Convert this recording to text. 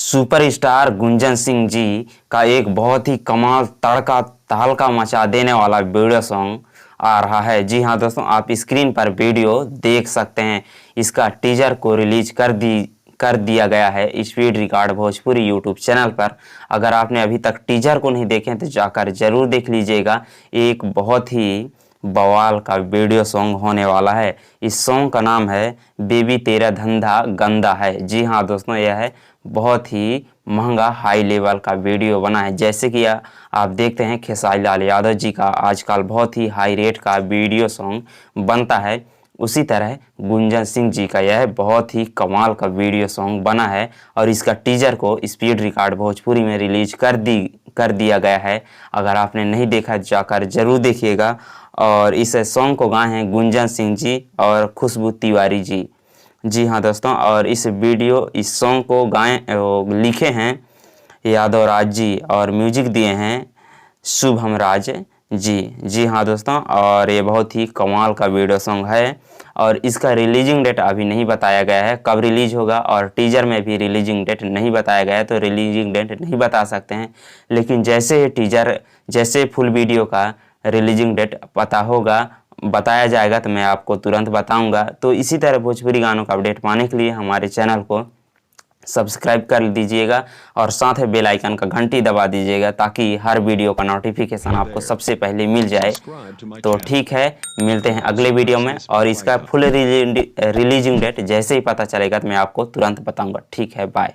Superstar Gunjan Singh ji का एक बहुत ही कमाल तड़का तहलका मचा देने वाला वीडियो सॉन्ग आ रहा है। जी हाँ दोस्तों, आप स्क्रीन पर वीडियो देख सकते हैं। इसका टीजर को रिलीज कर दिया गया है speed record Bhojpuri YouTube channel पर। अगर आपने अभी तक टीजर को नहीं देखे तो जाकर जरूर देख लीजिएगा। एक बहुत ही बवाल का वीडियो सॉन्ग होने वाला है। इस सॉन्ग का नाम है बेबी तेरा धंधा गंदा है। जी हाँ दोस्तों, यह है बहुत ही महंगा हाई लेवल का वीडियो बना है। जैसे कि आप देखते हैं खेसारी लाल यादव जी का आजकल बहुत ही हाई रेट का वीडियो सॉन्ग बनता है, उसी तरह गुंजन सिंह जी का यह बहुत ही कमाल का वीडियो सॉन्ग बना है। और इसका टीजर को स्पीड रिकॉर्ड भोजपुरी में रिलीज कर दिया गया है। अगर आपने नहीं देखा जाकर जरूर देखिएगा। और इस सॉन्ग को गाए हैं गुंजन सिंह जी और खुशबू तिवारी जी। जी हाँ दोस्तों, और इस सॉन्ग को लिखे हैं यादव राज जी और म्यूजिक दिए हैं शुभम राज जी। जी हाँ दोस्तों, और ये बहुत ही कमाल का वीडियो सॉन्ग है। और इसका रिलीजिंग डेट अभी नहीं बताया गया है, कब रिलीज होगा, और टीजर में भी रिलीजिंग डेट नहीं बताया गया है, तो रिलीजिंग डेट नहीं बता सकते हैं। लेकिन जैसे फुल वीडियो का रिलीजिंग डेट पता होगा, बताया जाएगा, तो मैं आपको तुरंत बताऊंगा। तो इसी तरह भोजपुरी गानों का अपडेट पाने के लिए हमारे चैनल को सब्सक्राइब कर दीजिएगा और साथ ही बेल आइकन का घंटी दबा दीजिएगा, ताकि हर वीडियो का नोटिफिकेशन आपको सबसे पहले मिल जाए। तो ठीक है, मिलते हैं अगले वीडियो में। और इसका फुल रिलीजिंग डेट जैसे ही पता चलेगा तो मैं आपको तुरंत बताऊंगा। ठीक है, बाय।